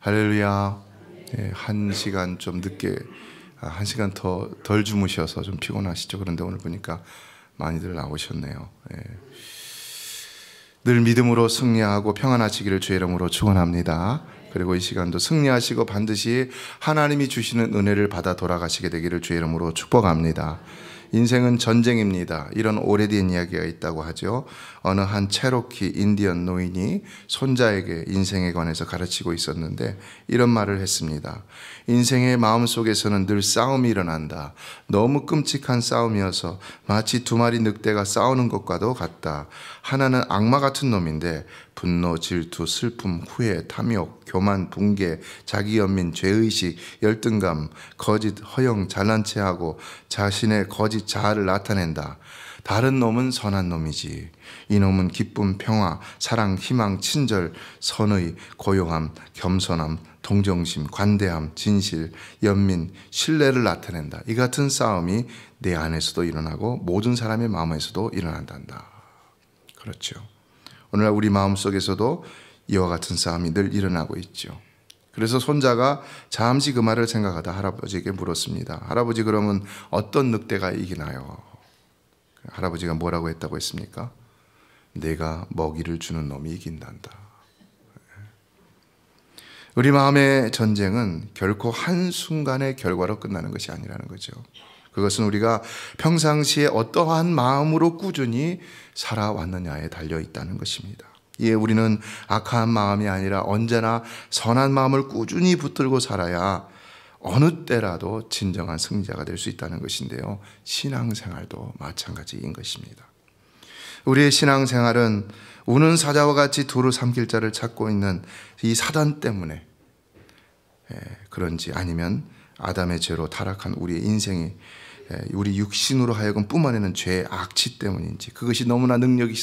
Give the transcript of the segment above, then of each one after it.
할렐루야. 네, 한 시간 좀 늦게, 한 시간 덜 주무셔서 좀 피곤하시죠? 그런데 오늘 보니까 많이들 나오셨네요. 네. 늘 믿음으로 승리하고 평안하시기를 주의 이름으로 축원합니다. 그리고 이 시간도 승리하시고 반드시 하나님이 주시는 은혜를 받아 돌아가시게 되기를 주의 이름으로 축복합니다. 인생은 전쟁입니다. 이런 오래된 이야기가 있다고 하죠. 어느 한 체로키 인디언 노인이 손자에게 인생에 관해서 가르치고 있었는데 이런 말을 했습니다. 인생의 마음속에서는 늘 싸움이 일어난다. 너무 끔찍한 싸움이어서 마치 두 마리 늑대가 싸우는 것과도 같다. 하나는 악마 같은 놈인데 분노, 질투, 슬픔, 후회, 탐욕, 교만, 붕괴, 자기연민, 죄의식, 열등감, 거짓, 허영, 잘난 체하고 자신의 거짓 자아를 나타낸다. 다른 놈은 선한 놈이지. 이놈은 기쁨, 평화, 사랑, 희망, 친절, 선의, 고요함, 겸손함, 동정심, 관대함, 진실, 연민, 신뢰를 나타낸다. 이 같은 싸움이 내 안에서도 일어나고 모든 사람의 마음에서도 일어난단다. 그렇죠. 오늘날 우리 마음속에서도 이와 같은 싸움이 늘 일어나고 있죠. 그래서 손자가 잠시 그 말을 생각하다 할아버지에게 물었습니다. 할아버지, 그러면 어떤 늑대가 이기나요? 할아버지가 뭐라고 했다고 했습니까? 내가 먹이를 주는 놈이 이긴단다. 우리 마음의 전쟁은 결코 한순간의 결과로 끝나는 것이 아니라는 거죠. 그것은 우리가 평상시에 어떠한 마음으로 꾸준히 살아왔느냐에 달려 있다는 것입니다. 이에 우리는 악한 마음이 아니라 언제나 선한 마음을 꾸준히 붙들고 살아야 어느 때라도 진정한 승리자가 될 수 있다는 것인데요. 신앙생활도 마찬가지인 것입니다. 우리의 신앙생활은 우는 사자와 같이 두루 삼킬 자를 찾고 있는 이 사단 때문에 그런지, 아니면 아담의 죄로 타락한 우리의 인생이 우리 육신으로 하여금 뿜어내는 죄의 악취 때문인지, 그것이 너무나 능력이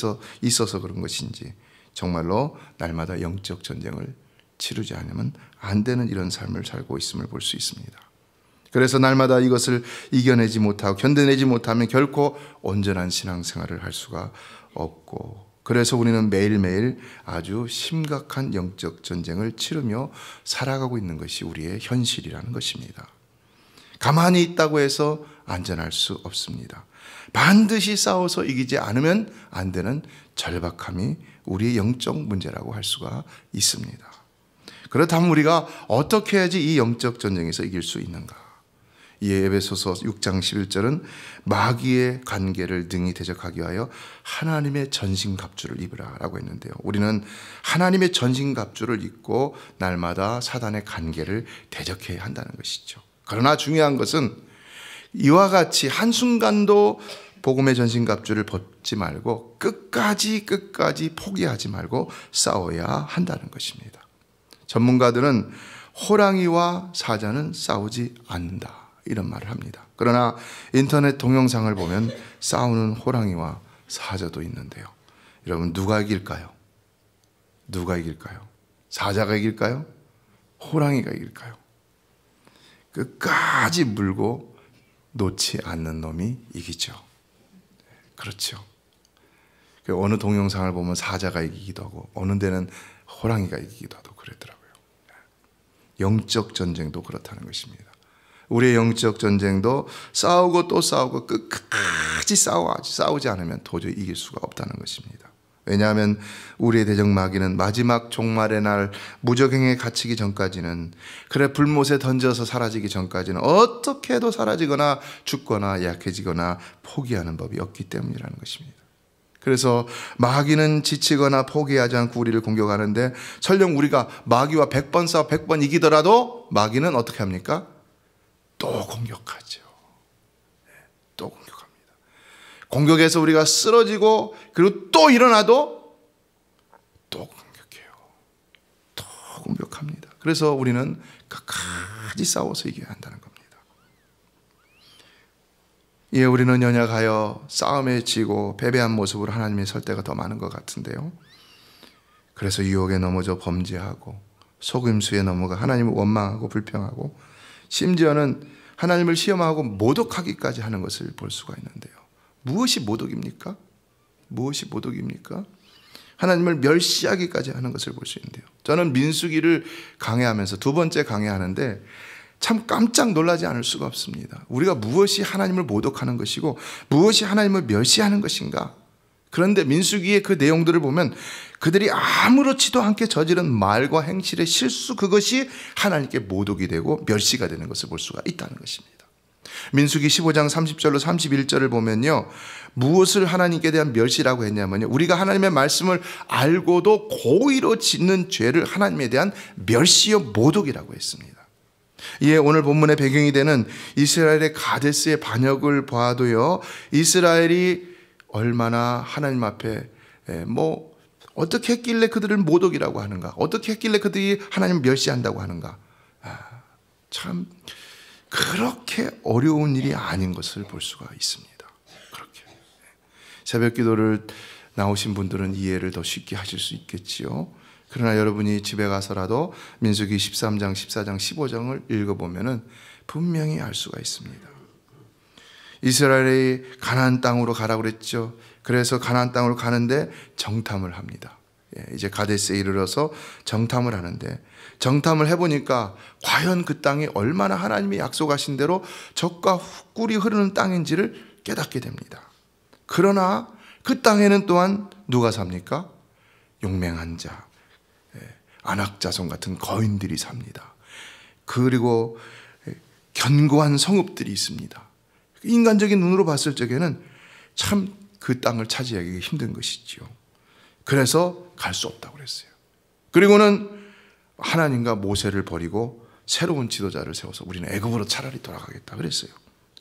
있어서 그런 것인지, 정말로 날마다 영적 전쟁을 치르지 않으면 안 되는 이런 삶을 살고 있음을 볼 수 있습니다. 그래서 날마다 이것을 이겨내지 못하고 견뎌내지 못하면 결코 온전한 신앙생활을 할 수가 없고, 그래서 우리는 매일매일 아주 심각한 영적 전쟁을 치르며 살아가고 있는 것이 우리의 현실이라는 것입니다. 가만히 있다고 해서 안전할 수 없습니다. 반드시 싸워서 이기지 않으면 안 되는 절박함이 우리의 영적 문제라고 할 수가 있습니다. 그렇다면 우리가 어떻게 해야지 이 영적 전쟁에서 이길 수 있는가? 이에 에베소서 6장 11절은 마귀의 관계를 능히 대적하기 위하여 하나님의 전신갑주를 입으라 라고 했는데요. 우리는 하나님의 전신갑주를 입고 날마다 사단의 관계를 대적해야 한다는 것이죠. 그러나 중요한 것은 이와 같이 한순간도 복음의 전신갑주를 벗지 말고 끝까지 포기하지 말고 싸워야 한다는 것입니다. 전문가들은 호랑이와 사자는 싸우지 않는다, 이런 말을 합니다. 그러나 인터넷 동영상을 보면 싸우는 호랑이와 사자도 있는데요. 여러분, 누가 이길까요? 누가 이길까요? 사자가 이길까요? 호랑이가 이길까요? 끝까지 물고 놓지 않는 놈이 이기죠. 그렇죠. 어느 동영상을 보면 사자가 이기기도 하고 어느 데는 호랑이가 이기기도 하고 그러더라고요. 영적 전쟁도 그렇다는 것입니다. 우리의 영적 전쟁도 싸우고 또 싸우고 끝까지 싸우지 않으면 도저히 이길 수가 없다는 것입니다. 왜냐하면 우리의 대적 마귀는 마지막 종말의 날 무적행에 갇히기 전까지는, 그래 불못에 던져서 사라지기 전까지는 어떻게 해도 사라지거나 죽거나 약해지거나 포기하는 법이 없기 때문이라는 것입니다. 그래서 마귀는 지치거나 포기하지 않고 우리를 공격하는데, 설령 우리가 마귀와 100번 싸워 100번 이기더라도 마귀는 어떻게 합니까? 또 공격하죠. 또 공격합니다. 공격해서 우리가 쓰러지고 그리고 또 일어나도 또 공격해요. 또 공격합니다. 그래서 우리는 끝까지 싸워서 이겨야 한다는 겁니다. 예, 우리는 연약하여 싸움에 지고 패배한 모습으로 하나님이 설 때가 더 많은 것 같은데요. 그래서 유혹에 넘어져 범죄하고 속임수에 넘어가 하나님을 원망하고 불평하고 심지어는 하나님을 시험하고 모독하기까지 하는 것을 볼 수가 있는데요. 무엇이 모독입니까? 무엇이 모독입니까? 하나님을 멸시하기까지 하는 것을 볼 수 있는데요. 저는 민수기를 강해하면서 두 번째 강해하는데 참 깜짝 놀라지 않을 수가 없습니다. 우리가 무엇이 하나님을 모독하는 것이고 무엇이 하나님을 멸시하는 것인가? 그런데 민수기의 그 내용들을 보면 그들이 아무렇지도 않게 저지른 말과 행실의 실수, 그것이 하나님께 모독이 되고 멸시가 되는 것을 볼 수가 있다는 것입니다. 민수기 15장 30절로 31절을 보면요, 무엇을 하나님께 대한 멸시라고 했냐면요, 우리가 하나님의 말씀을 알고도 고의로 짓는 죄를 하나님에 대한 멸시요 모독이라고 했습니다. 이에 오늘 본문의 배경이 되는 이스라엘의 가데스의 반역을 봐도요, 이스라엘이 얼마나 하나님 앞에 어떻게 했길래 그들을 모독이라고 하는가, 어떻게 했길래 그들이 하나님을 멸시한다고 하는가. 참 그렇게 어려운 일이 아닌 것을 볼 수가 있습니다. 그렇게 새벽 기도를 나오신 분들은 이해를 더 쉽게 하실 수 있겠지요. 그러나 여러분이 집에 가서라도 민수기 13장, 14장, 15장을 읽어보면 분명히 알 수가 있습니다. 이스라엘이 가나안 땅으로 가라고 그랬죠. 그래서 가나안 땅으로 가는데 정탐을 합니다. 이제 가데스에 이르러서 정탐을 하는데, 정탐을 해보니까 과연 그 땅이 얼마나 하나님이 약속하신 대로 젖과 꿀이 흐르는 땅인지를 깨닫게 됩니다. 그러나 그 땅에는 또한 누가 삽니까? 용맹한 자, 안악자손 같은 거인들이 삽니다. 그리고 견고한 성읍들이 있습니다. 인간적인 눈으로 봤을 적에는 참 그 땅을 차지하기 힘든 것이지요. 그래서 갈 수 없다고 그랬어요. 그리고는 하나님과 모세를 버리고 새로운 지도자를 세워서 우리는 애굽으로 차라리 돌아가겠다 그랬어요.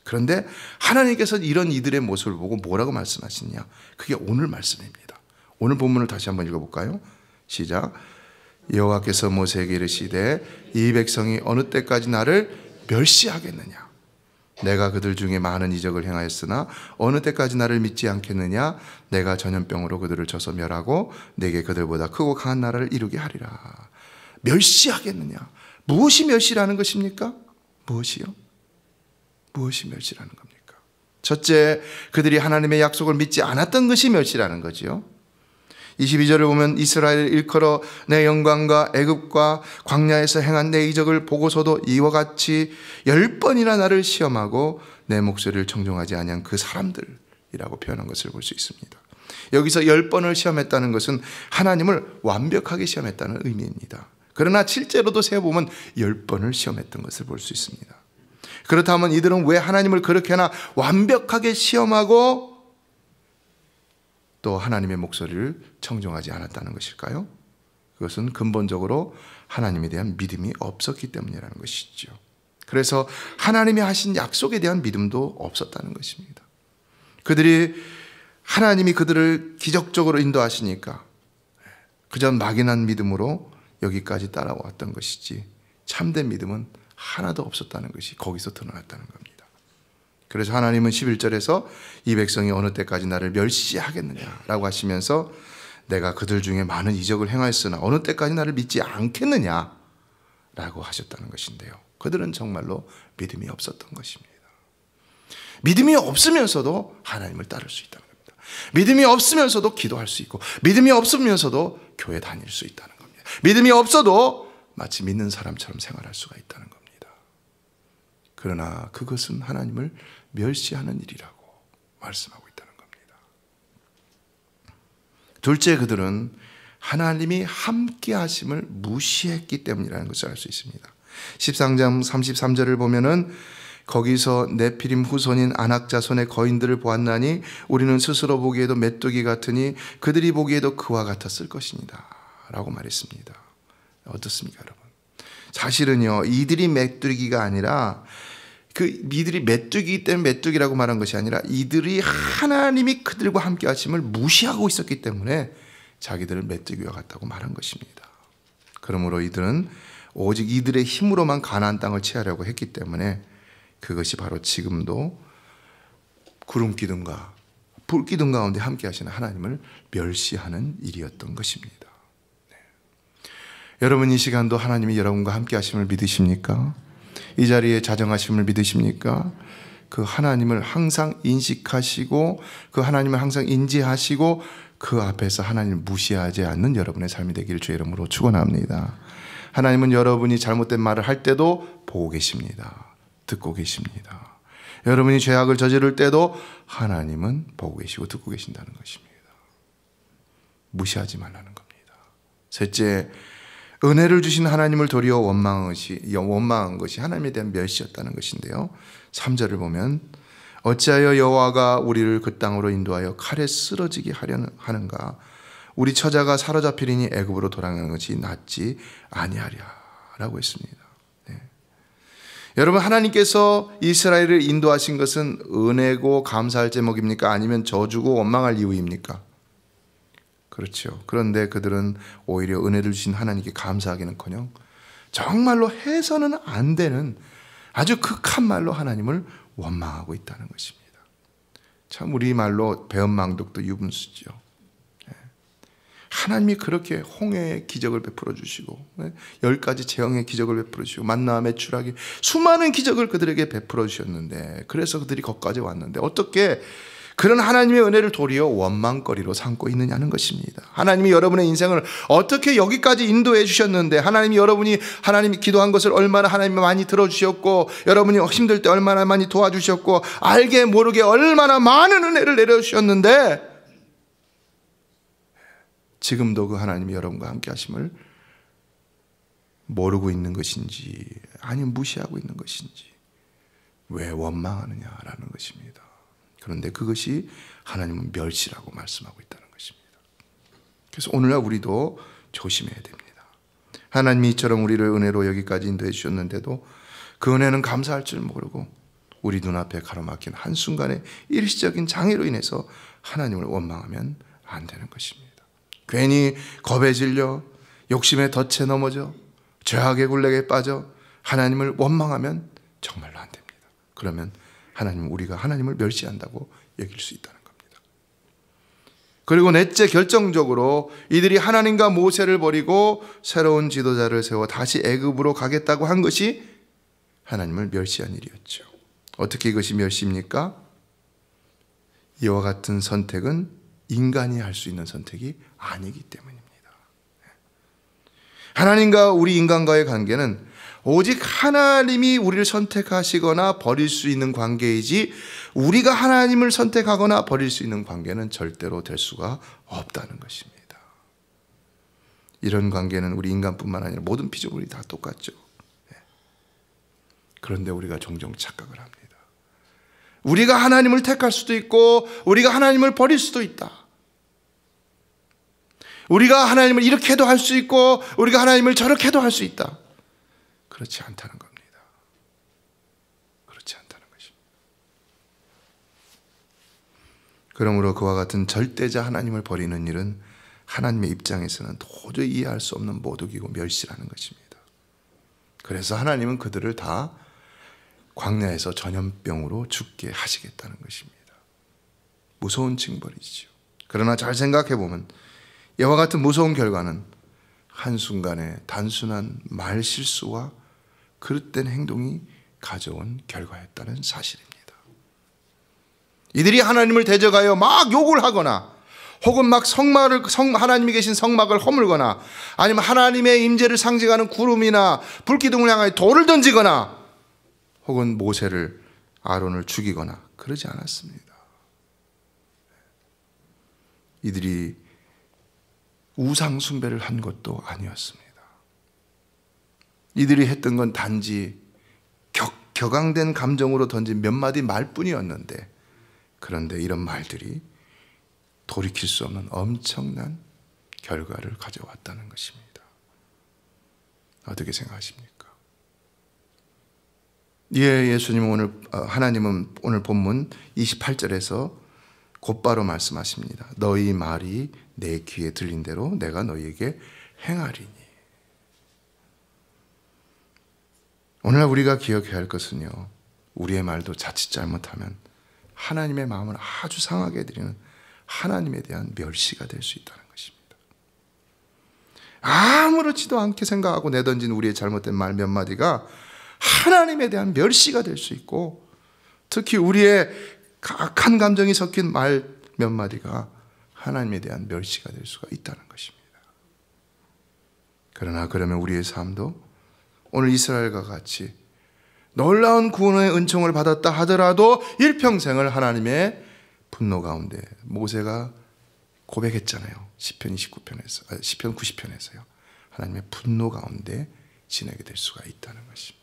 그런데 하나님께서 이런 이들의 모습을 보고 뭐라고 말씀하시냐? 그게 오늘 말씀입니다. 오늘 본문을 다시 한번 읽어볼까요? 시작. 여호와께서 모세에게 이르시되 이 백성이 어느 때까지 나를 멸시하겠느냐? 내가 그들 중에 많은 이적을 행하였으나 어느 때까지 나를 믿지 않겠느냐? 내가 전염병으로 그들을 쳐서 멸하고 내게 그들보다 크고 강한 나라를 이루게 하리라. 멸시하겠느냐? 무엇이 멸시라는 것입니까? 무엇이요? 무엇이 멸시라는 겁니까? 첫째, 그들이 하나님의 약속을 믿지 않았던 것이 멸시라는 거지요. 22절을 보면 이스라엘을 일컬어 내 영광과 애굽과 광야에서 행한 내 이적을 보고서도 이와 같이 10번이나 나를 시험하고 내 목소리를 청종하지 아니한 그 사람들이라고 표현한 것을 볼 수 있습니다. 여기서 10번을 시험했다는 것은 하나님을 완벽하게 시험했다는 의미입니다. 그러나 실제로도 세어보면 10번을 시험했던 것을 볼 수 있습니다. 그렇다면 이들은 왜 하나님을 그렇게나 완벽하게 시험하고 또 하나님의 목소리를 청종하지 않았다는 것일까요? 그것은 근본적으로 하나님에 대한 믿음이 없었기 때문이라는 것이죠. 그래서 하나님이 하신 약속에 대한 믿음도 없었다는 것입니다. 하나님이 그들을 기적적으로 인도하시니까 그저 막연한 믿음으로 여기까지 따라왔던 것이지 참된 믿음은 하나도 없었다는 것이 거기서 드러났다는 겁니다. 그래서 하나님은 11절에서 이 백성이 어느 때까지 나를 멸시하겠느냐라고 하시면서 내가 그들 중에 많은 이적을 행하였으나 어느 때까지 나를 믿지 않겠느냐라고 하셨다는 것인데요. 그들은 정말로 믿음이 없었던 것입니다. 믿음이 없으면서도 하나님을 따를 수 있다는 겁니다. 믿음이 없으면서도 기도할 수 있고, 믿음이 없으면서도 교회 다닐 수 있다는 겁니다. 믿음이 없어도 마치 믿는 사람처럼 생활할 수가 있다는 겁니다. 그러나 그것은 하나님을 멸시하는 일이라고 말씀하고 있다는 겁니다. 둘째, 그들은 하나님이 함께 하심을 무시했기 때문이라는 것을 알 수 있습니다. 13장 33절을 보면은 거기서 네피림 후손인 아낙 자손의 거인들을 보았나니 우리는 스스로 보기에도 메뚜기 같으니 그들이 보기에도 그와 같았을 것이니다 라고 말했습니다. 어떻습니까, 여러분? 사실은요, 이들이 메뚜기가 아니라 이들이 메뚜기이기 때문에 메뚜기라고 말한 것이 아니라 이들이 하나님이 그들과 함께 하심을 무시하고 있었기 때문에 자기들을 메뚜기와 같다고 말한 것입니다. 그러므로 이들은 오직 이들의 힘으로만 가나안 땅을 취하려고 했기 때문에 그것이 바로 지금도 구름 기둥과 불 기둥 가운데 함께 하시는 하나님을 멸시하는 일이었던 것입니다. 네. 여러분, 이 시간도 하나님이 여러분과 함께 하심을 믿으십니까? 이 자리에 자정하심을 믿으십니까? 그 하나님을 항상 인식하시고 그 하나님을 항상 인지하시고 그 앞에서 하나님을 무시하지 않는 여러분의 삶이 되기를 주의 이름으로 축원합니다. 하나님은 여러분이 잘못된 말을 할 때도 보고 계십니다. 듣고 계십니다. 여러분이 죄악을 저지를 때도 하나님은 보고 계시고 듣고 계신다는 것입니다. 무시하지 말라는 겁니다. 셋째, 은혜를 주신 하나님을 도리어 원망한 것이 하나님에 대한 멸시였다는 것인데요. 3절을 보면 어찌하여 여호와가 우리를 그 땅으로 인도하여 칼에 쓰러지게 하는가? 우리 처자가 사로잡히리니 애굽으로 돌아가는 것이 낫지 아니하랴라고 했습니다. 네. 여러분, 하나님께서 이스라엘을 인도하신 것은 은혜고 감사할 제목입니까? 아니면 저주고 원망할 이유입니까? 그렇죠. 그런데 그들은 오히려 은혜를 주신 하나님께 감사하기는커녕 정말로 해서는 안 되는 아주 극한 말로 하나님을 원망하고 있다는 것입니다. 참 우리말로 배은망덕도 유분수죠. 하나님이 그렇게 홍해의 기적을 베풀어 주시고 10가지 재앙의 기적을 베풀어 주시고 만나와 메추라기 수많은 기적을 그들에게 베풀어 주셨는데, 그래서 그들이 거기까지 왔는데 어떻게 그런 하나님의 은혜를 도리어 원망거리로 삼고 있느냐는 것입니다. 하나님이 여러분의 인생을 어떻게 여기까지 인도해 주셨는데, 하나님이 기도한 것을 얼마나 하나님이 많이 들어주셨고, 여러분이 힘들 때 얼마나 많이 도와주셨고, 알게 모르게 얼마나 많은 은혜를 내려주셨는데, 지금도 그 하나님이 여러분과 함께 하심을 모르고 있는 것인지 아니면 무시하고 있는 것인지 왜 원망하느냐라는 것입니다. 그런데 그것이 하나님은 멸시라고 말씀하고 있다는 것입니다. 그래서 오늘날 우리도 조심해야 됩니다. 하나님이 이처럼 우리를 은혜로 여기까지 인도해 주셨는데도 그 은혜는 감사할 줄 모르고 우리 눈앞에 가로막힌 한순간의 일시적인 장애로 인해서 하나님을 원망하면 안 되는 것입니다. 괜히 겁에 질려 욕심에 덫에 넘어져 죄악의 굴레에 빠져 하나님을 원망하면 정말로 안 됩니다. 그러면 우리가 하나님을 멸시한다고 여길 수 있다는 겁니다. 그리고 넷째, 결정적으로 이들이 하나님과 모세를 버리고 새로운 지도자를 세워 다시 애굽으로 가겠다고 한 것이 하나님을 멸시한 일이었죠. 어떻게 이것이 멸시입니까? 이와 같은 선택은 인간이 할 수 있는 선택이 아니기 때문입니다. 하나님과 우리 인간과의 관계는 오직 하나님이 우리를 선택하시거나 버릴 수 있는 관계이지, 우리가 하나님을 선택하거나 버릴 수 있는 관계는 절대로 될 수가 없다는 것입니다. 이런 관계는 우리 인간뿐만 아니라 모든 피조물이 다 똑같죠. 그런데 우리가 종종 착각을 합니다. 우리가 하나님을 택할 수도 있고 우리가 하나님을 버릴 수도 있다. 우리가 하나님을 이렇게도 할 수 있고 우리가 하나님을 저렇게도 할 수 있다. 그렇지 않다는 겁니다. 그렇지 않다는 것입니다. 그러므로 그와 같은 절대자 하나님을 버리는 일은 하나님의 입장에서는 도저히 이해할 수 없는 모독이고 멸시라는 것입니다. 그래서 하나님은 그들을 다 광야에서 전염병으로 죽게 하시겠다는 것입니다. 무서운 징벌이지요. 그러나 잘 생각해 보면 이와 같은 무서운 결과는 한순간에 단순한 말 실수와 그릇된 행동이 가져온 결과였다는 사실입니다. 이들이 하나님을 대적하여 막 욕을 하거나 혹은 막 하나님이 계신 성막을 허물거나 아니면 하나님의 임재를 상징하는 구름이나 불기둥을 향하여 돌을 던지거나 혹은 아론을 죽이거나 그러지 않았습니다. 이들이 우상 숭배를 한 것도 아니었습니다. 이들이 했던 건 단지 격앙된 감정으로 던진 몇 마디 말뿐이었는데, 그런데 이런 말들이 돌이킬 수 없는 엄청난 결과를 가져왔다는 것입니다. 어떻게 생각하십니까? 하나님은 오늘 본문 28절에서 곧바로 말씀하십니다. 너희 말이 내 귀에 들린 대로 내가 너희에게 행하리니. 오늘 우리가 기억해야 할 것은요, 우리의 말도 자칫 잘못하면 하나님의 마음을 아주 상하게 해드리는 하나님에 대한 멸시가 될 수 있다는 것입니다. 아무렇지도 않게 생각하고 내던진 우리의 잘못된 말 몇 마디가 하나님에 대한 멸시가 될 수 있고, 특히 우리의 악한 감정이 섞인 말 몇 마디가 하나님에 대한 멸시가 될 수가 있다는 것입니다. 그러나 그러면 우리의 삶도 오늘 이스라엘과 같이 놀라운 구원의 은총을 받았다 하더라도 일평생을 하나님의 분노 가운데, 모세가 고백했잖아요. 시편 90편에서요. 하나님의 분노 가운데 지내게 될 수가 있다는 것입니다.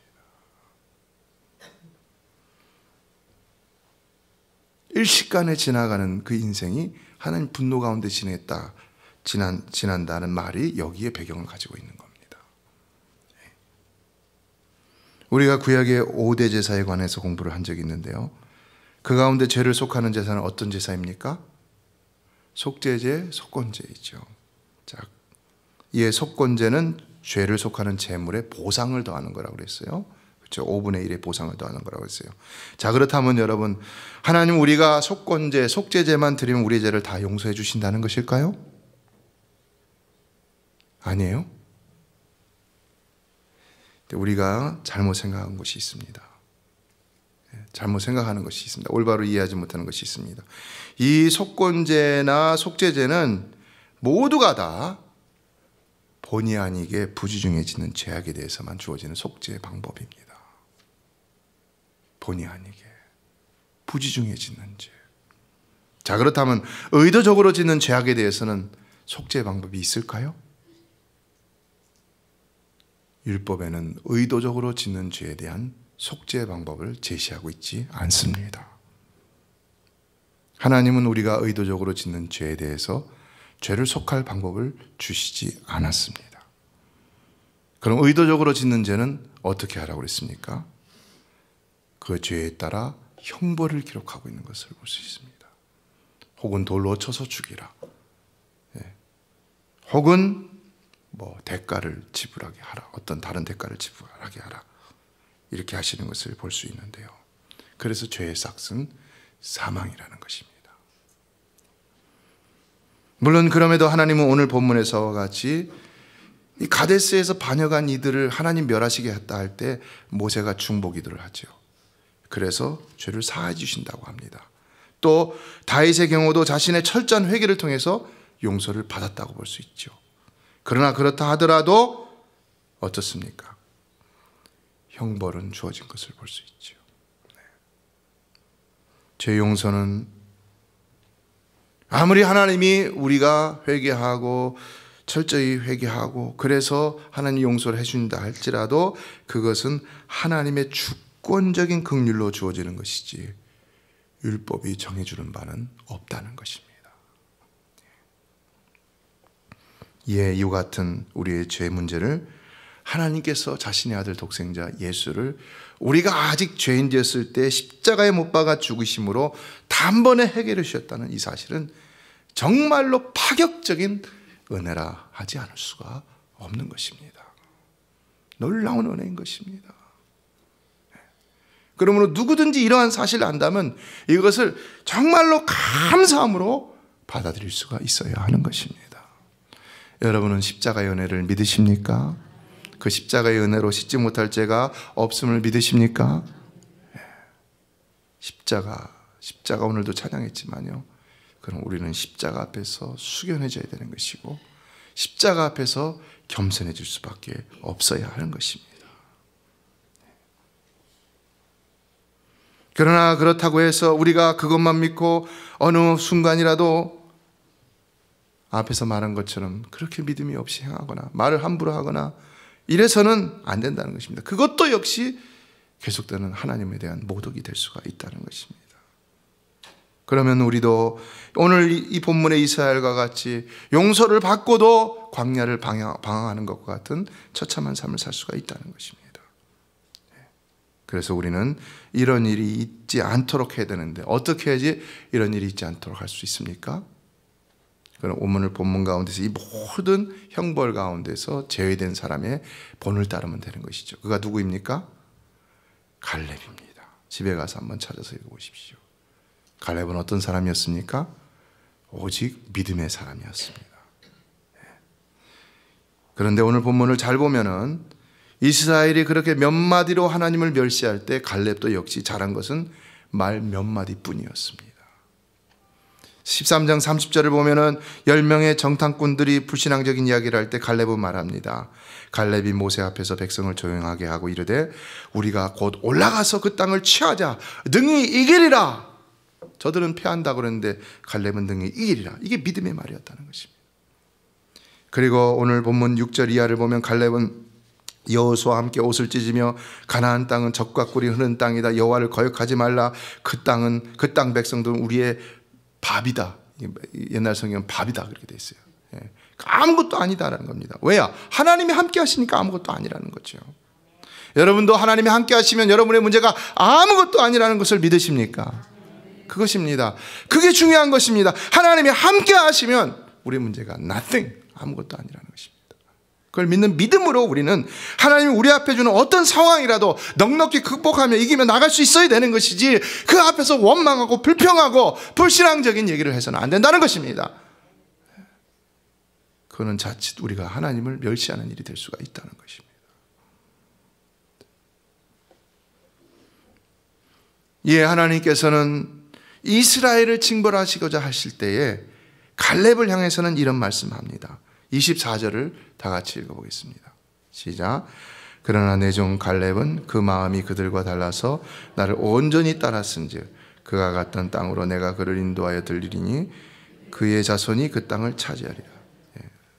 일시간에 지나가는 그 인생이 하나님 분노 가운데 지난다는 말이 여기에 배경을 가지고 있는 겁니다. 우리가 구약의 5대 제사에 관해서 공부를 한 적이 있는데요. 그 가운데 죄를 속하는 제사는 어떤 제사입니까? 속죄제, 속건제이죠. 자, 이에 속건제는 죄를 속하는 제물에 보상을 더하는 거라고 그랬어요. 그렇죠? 5분의 1의 보상을 더하는 거라고 했어요. 자, 그렇다면 여러분, 하나님 우리가 속건제, 속죄제만 드리면 우리의 죄를 다 용서해 주신다는 것일까요? 아니에요. 우리가 잘못 생각한 것이 있습니다. 잘못 생각하는 것이 있습니다. 올바로 이해하지 못하는 것이 있습니다. 이 속건제나 속죄제는 모두가 다 본의 아니게 부지중에 짓는 죄악에 대해서만 주어지는 속죄 방법입니다. 본의 아니게 부지중에 짓는 죄. 자, 그렇다면 의도적으로 짓는 죄악에 대해서는 속죄 방법이 있을까요? 율법에는 의도적으로 짓는 죄에 대한 속죄 방법을 제시하고 있지 않습니다. 하나님은 우리가 의도적으로 짓는 죄에 대해서 죄를 속할 방법을 주시지 않았습니다. 그럼 의도적으로 짓는 죄는 어떻게 하라고 그랬습니까? 그 죄에 따라 형벌을 기록하고 있는 것을 볼 수 있습니다. 혹은 돌로 쳐서 죽이라. 혹은 대가를 지불하게 하라. 어떤 다른 대가를 지불하게 하라. 이렇게 하시는 것을 볼 수 있는데요. 그래서 죄의 삭은 사망이라는 것입니다. 물론 그럼에도 하나님은 오늘 본문에서와 같이 이 가데스에서 반역한 이들을 하나님 멸하시게 했다 할 때 모세가 중보기도를 하죠. 그래서 죄를 사해 주신다고 합니다. 또 다윗의 경우도 자신의 철저한 회개를 통해서 용서를 받았다고 볼 수 있죠. 그러나 그렇다 하더라도 어떻습니까? 형벌은 주어진 것을 볼 수 있죠. 죄 용서는 아무리 하나님이 우리가 회개하고 철저히 회개하고 그래서 하나님 용서를 해준다 할지라도 그것은 하나님의 주권적인 긍휼로 주어지는 것이지 율법이 정해주는 바는 없다는 것입니다. 이에 이와 같은 우리의 죄 문제를 하나님께서 자신의 아들 독생자 예수를 우리가 아직 죄인 되었을 때 십자가에 못 박아 죽으심으로 단번에 해결해 주셨다는 이 사실은 정말로 파격적인 은혜라 하지 않을 수가 없는 것입니다. 놀라운 은혜인 것입니다. 그러므로 누구든지 이러한 사실을 안다면 이것을 정말로 감사함으로 받아들일 수가 있어야 하는 것입니다. 여러분은 십자가의 은혜를 믿으십니까? 그 십자가의 은혜로 씻지 못할 죄가 없음을 믿으십니까? 십자가 오늘도 찬양했지만요. 그럼 우리는 십자가 앞에서 숙연해져야 되는 것이고 십자가 앞에서 겸손해질 수밖에 없어야 하는 것입니다. 그러나 그렇다고 해서 우리가 그것만 믿고 어느 순간이라도 앞에서 말한 것처럼 그렇게 믿음이 없이 행하거나 말을 함부로 하거나 이래서는 안 된다는 것입니다. 그것도 역시 계속되는 하나님에 대한 모독이 될 수가 있다는 것입니다. 그러면 우리도 오늘 이 본문의 이스라엘과 같이 용서를 받고도 광야를 방황하는 것과 같은 처참한 삶을 살 수가 있다는 것입니다. 그래서 우리는 이런 일이 있지 않도록 해야 되는데 어떻게 해야지 이런 일이 있지 않도록 할 수 있습니까? 그럼 오늘 본문 가운데서 이 모든 형벌 가운데서 제외된 사람의 본을 따르면 되는 것이죠. 그가 누구입니까? 갈렙입니다. 집에 가서 한번 찾아서 읽어보십시오. 갈렙은 어떤 사람이었습니까? 오직 믿음의 사람이었습니다. 그런데 오늘 본문을 잘 보면은 이스라엘이 그렇게 몇 마디로 하나님을 멸시할 때 갈렙도 역시 잘한 것은 말 몇 마디뿐이었습니다. 13장 30절을 보면은 10명의 정탐꾼들이 불신앙적인 이야기를 할 때 갈렙은 말합니다. 갈렙이 모세 앞에서 백성을 조용하게 하고 이르되 우리가 곧 올라가서 그 땅을 취하자. 능히 이기리라. 저들은 패한다 그러는데 갈렙은 능히 이기리라. 이게 믿음의 말이었다는 것입니다. 그리고 오늘 본문 6절 이하를 보면 갈렙은 여호수아와 함께 옷을 찢으며 가나안 땅은 젖과 꿀이 흐르는 땅이다. 여호와를 거역하지 말라. 그 땅 백성들은 우리의 밥이다. 옛날 성경은 밥이다 그렇게 돼 있어요. 아무것도 아니다라는 겁니다. 왜야? 하나님이 함께 하시니까 아무것도 아니라는 거죠. 여러분도 하나님이 함께 하시면 여러분의 문제가 아무것도 아니라는 것을 믿으십니까? 그것입니다. 그게 중요한 것입니다. 하나님이 함께 하시면 우리 문제가 nothing, 아무것도 아니라는 것입니다. 그걸 믿는 믿음으로 우리는 하나님이 우리 앞에 주는 어떤 상황이라도 넉넉히 극복하며 이기며 나갈 수 있어야 되는 것이지, 그 앞에서 원망하고 불평하고 불신앙적인 얘기를 해서는 안 된다는 것입니다. 그거는 자칫 우리가 하나님을 멸시하는 일이 될 수가 있다는 것입니다. 예, 하나님께서는 이스라엘을 징벌하시고자 하실 때에 갈렙을 향해서는 이런 말씀합니다. 24절을 다 같이 읽어보겠습니다. 시작. 그러나 내 종 갈렙은 그 마음이 그들과 달라서 나를 온전히 따랐은즉 그가 갔던 땅으로 내가 그를 인도하여 들리리니 그의 자손이 그 땅을 차지하리라.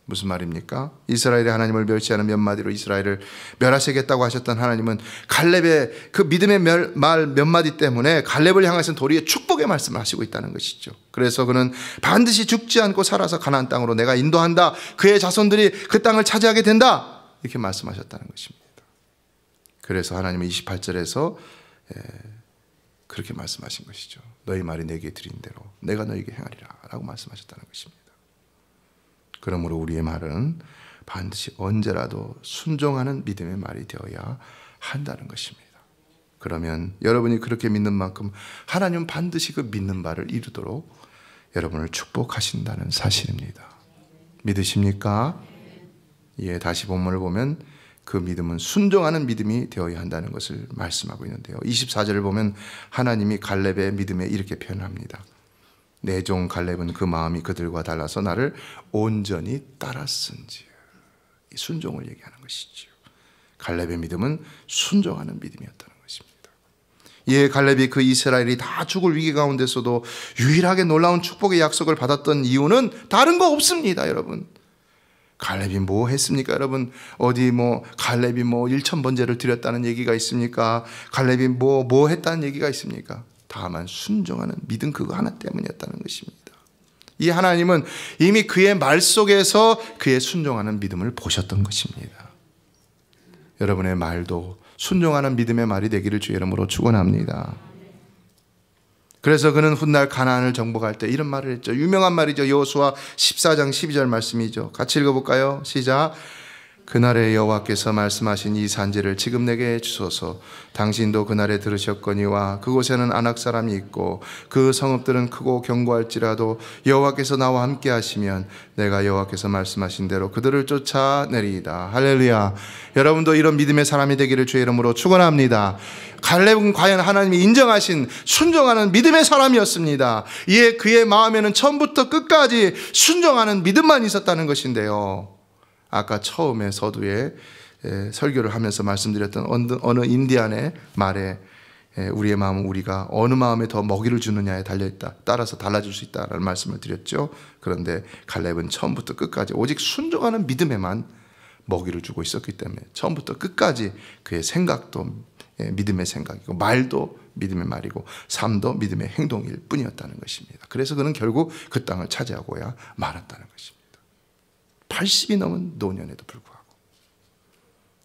무슨 말입니까? 이스라엘이 하나님을 멸시하는 몇 마디로 이스라엘을 멸하시겠다고 하셨던 하나님은 갈렙의 그 믿음의 말 몇 마디 때문에 갈렙을 향해서는 도리어 축복의 말씀을 하시고 있다는 것이죠. 그래서 그는 반드시 죽지 않고 살아서 가나안 땅으로 내가 인도한다. 그의 자손들이 그 땅을 차지하게 된다. 이렇게 말씀하셨다는 것입니다. 그래서 하나님은 28절에서 그렇게 말씀하신 것이죠. 너희 말이 내게 드린 대로 내가 너에게 행하리라 라고 말씀하셨다는 것입니다. 그러므로 우리의 말은 반드시 언제라도 순종하는 믿음의 말이 되어야 한다는 것입니다. 그러면 여러분이 그렇게 믿는 만큼 하나님은 반드시 그 믿는 바를 이루도록 여러분을 축복하신다는 사실입니다. 믿으십니까? 예, 다시 본문을 보면 그 믿음은 순종하는 믿음이 되어야 한다는 것을 말씀하고 있는데요. 24절을 보면 하나님이 갈렙의 믿음에 이렇게 표현합니다. 내 종 갈렙은 그 마음이 그들과 달라서 나를 온전히 따랐은지. 순종을 얘기하는 것이죠. 갈렙의 믿음은 순종하는 믿음이었다는 것입니다. 예, 갈렙이 그 이스라엘이 다 죽을 위기 가운데서도 유일하게 놀라운 축복의 약속을 받았던 이유는 다른 거 없습니다, 여러분. 갈렙이 뭐 했습니까, 여러분? 어디 갈렙이 1,000번제를 드렸다는 얘기가 있습니까? 갈렙이 뭐 했다는 얘기가 있습니까? 다만 순종하는 믿음 그거 하나 때문이었다는 것입니다. 이 하나님은 이미 그의 말 속에서 그의 순종하는 믿음을 보셨던 것입니다. 여러분의 말도 순종하는 믿음의 말이 되기를 주의 이름으로 축원합니다. 그래서 그는 훗날 가나안을 정복할 때 이런 말을 했죠. 유명한 말이죠. 여호수아 14장 12절 말씀이죠. 같이 읽어볼까요? 시작. 그날에 여호와께서 말씀하신 이 산지를 지금 내게 주소서. 당신도 그날에 들으셨거니와 그곳에는 아낙 사람이 있고 그 성읍들은 크고 견고할지라도 여호와께서 나와 함께 하시면 내가 여호와께서 말씀하신 대로 그들을 쫓아내리이다. 할렐루야. 여러분도 이런 믿음의 사람이 되기를 주의 이름으로 축원합니다. 갈렙은 과연 하나님이 인정하신 순종하는 믿음의 사람이었습니다. 이에 그의 마음에는 처음부터 끝까지 순종하는 믿음만 있었다는 것인데요. 아까 처음에 서두에 설교를 하면서 말씀드렸던 어느 인디안의 말에 우리의 마음은 우리가 어느 마음에 더 먹이를 주느냐에 달려있다. 따라서 달라질 수 있다라는 말씀을 드렸죠. 그런데 갈렙은 처음부터 끝까지 오직 순종하는 믿음에만 먹이를 주고 있었기 때문에 처음부터 끝까지 그의 생각도 믿음의 생각이고 말도 믿음의 말이고 삶도 믿음의 행동일 뿐이었다는 것입니다. 그래서 그는 결국 그 땅을 차지하고야 말았다는 것입니다. 80이 넘은 노년에도 불구하고.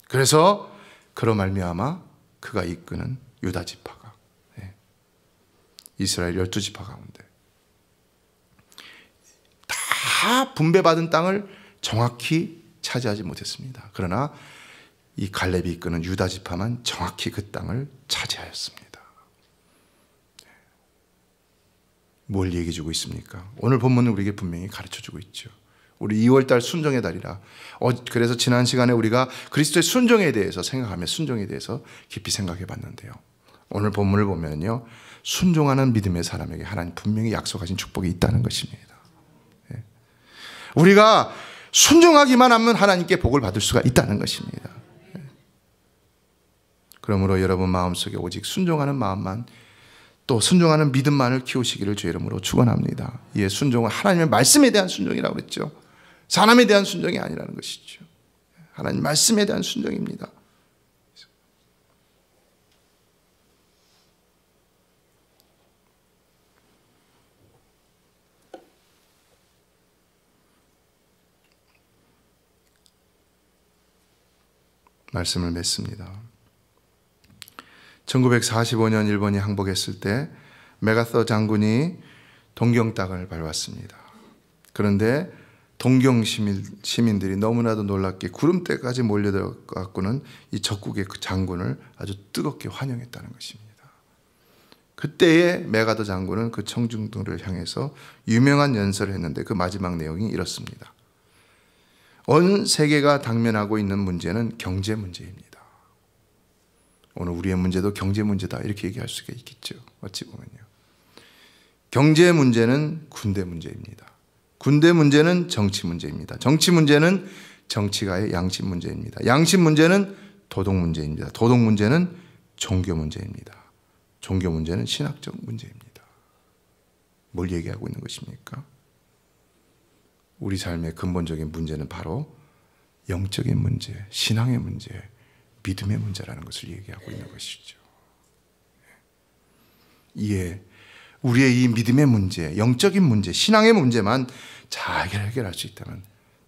그래서 그로 말미암아 그가 이끄는 유다 지파가 이스라엘 12지파 가운데 다 분배받은 땅을 정확히 차지하지 못했습니다. 그러나 이 갈렙이 이끄는 유다 지파만 정확히 그 땅을 차지하였습니다. 뭘 얘기해 주고 있습니까? 오늘 본문은 우리에게 분명히 가르쳐 주고 있죠. 우리 2월달 순종의 달이라. 그래서 지난 시간에 우리가 그리스도의 순종에 대해서 생각하며 순종에 대해서 깊이 생각해 봤는데요. 오늘 본문을 보면요, 순종하는 믿음의 사람에게 하나님 분명히 약속하신 축복이 있다는 것입니다. 우리가 순종하기만 하면 하나님께 복을 받을 수가 있다는 것입니다. 그러므로 여러분 마음속에 오직 순종하는 마음만, 또 순종하는 믿음만을 키우시기를 주의 이름으로 축원합니다. 이에 순종은 하나님의 말씀에 대한 순종이라고 그랬죠. 사람에 대한 순종이 아니라는 것이죠. 하나님 말씀에 대한 순종입니다. 말씀을 맺습니다. 1945년 일본이 항복했을 때 메가서 장군이 동경 땅을 밟았습니다. 그런데 동경 시민들이 너무나도 놀랍게 구름대까지 몰려들어갖고는 이 적국의 그 장군을 아주 뜨겁게 환영했다는 것입니다. 그때에 메가더 장군은 그 청중들을 향해서 유명한 연설을 했는데 그 마지막 내용이 이렇습니다. 온 세계가 당면하고 있는 문제는 경제 문제입니다. 오늘 우리의 문제도 경제 문제다 이렇게 얘기할 수가 있겠죠. 어찌 보면요. 경제 문제는 군대 문제입니다. 군대 문제는 정치 문제입니다. 정치 문제는 정치가의 양심 문제입니다. 양심 문제는 도덕 문제입니다. 도덕 문제는 종교 문제입니다. 종교 문제는 신학적 문제입니다. 뭘 얘기하고 있는 것입니까? 우리 삶의 근본적인 문제는 바로 영적인 문제, 신앙의 문제, 믿음의 문제라는 것을 얘기하고 있는 것이죠. 이에 우리의 이 믿음의 문제, 영적인 문제, 신앙의 문제만 잘 해결할 수 있다면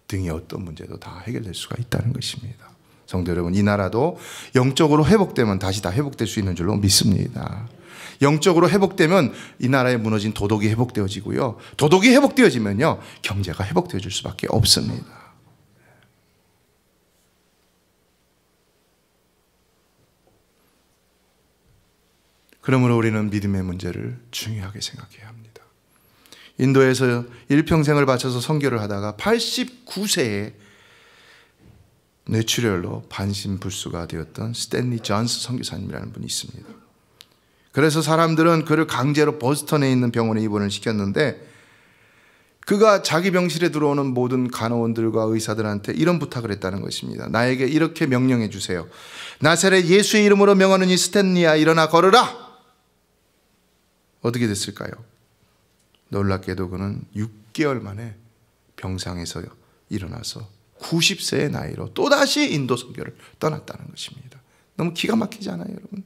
등의 어떤 문제도 다 해결될 수가 있다는 것입니다. 성도 여러분, 이 나라도 영적으로 회복되면 다시 다 회복될 수 있는 줄로 믿습니다. 영적으로 회복되면 이 나라에 무너진 도덕이 회복되어지고요. 도덕이 회복되어지면요, 경제가 회복되어질 수밖에 없습니다. 그러므로 우리는 믿음의 문제를 중요하게 생각해야 합니다. 인도에서 일평생을 바쳐서 선교를 하다가 89세에 뇌출혈로 반신불수가 되었던 스탠리 존스 선교사님이라는 분이 있습니다. 그래서 사람들은 그를 강제로 보스턴에 있는 병원에 입원을 시켰는데 그가 자기 병실에 들어오는 모든 간호원들과 의사들한테 이런 부탁을 했다는 것입니다. 나에게 이렇게 명령해 주세요. 나사렛 예수의 이름으로 명하는 이 스탠리야, 일어나 걸으라. 어떻게 됐을까요? 놀랍게도 그는 6개월 만에 병상에서 일어나서 90세의 나이로 또다시 인도 선교를 떠났다는 것입니다. 너무 기가 막히지 않아요, 여러분?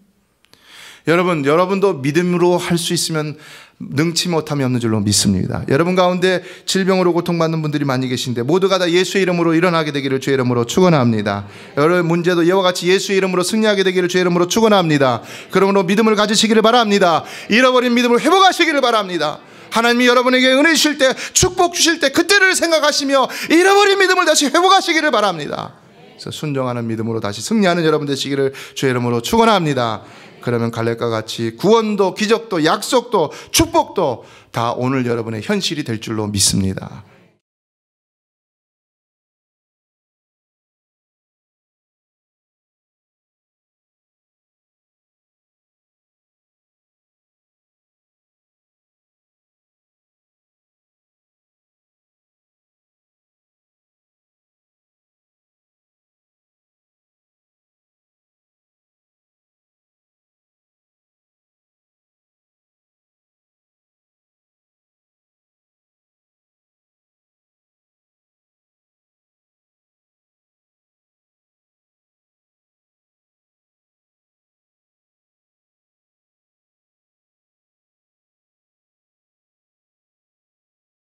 여러분도 믿음으로 할 수 있으면 능치 못함이 없는 줄로 믿습니다. 여러분 가운데 질병으로 고통받는 분들이 많이 계신데 모두가 다 예수의 이름으로 일어나게 되기를 주의 이름으로 축원합니다. 여러분 문제도 이와 같이 예수의 이름으로 승리하게 되기를 주의 이름으로 축원합니다. 그러므로 믿음을 가지시기를 바랍니다. 잃어버린 믿음을 회복하시기를 바랍니다. 하나님이 여러분에게 은혜 주실 때, 축복 주실 때 그때를 생각하시며 잃어버린 믿음을 다시 회복하시기를 바랍니다. 그래서 순종하는 믿음으로 다시 승리하는 여러분 되시기를 주의 이름으로 축원합니다. 그러면 갈렙과 같이 구원도 기적도 약속도 축복도 다 오늘 여러분의 현실이 될 줄로 믿습니다.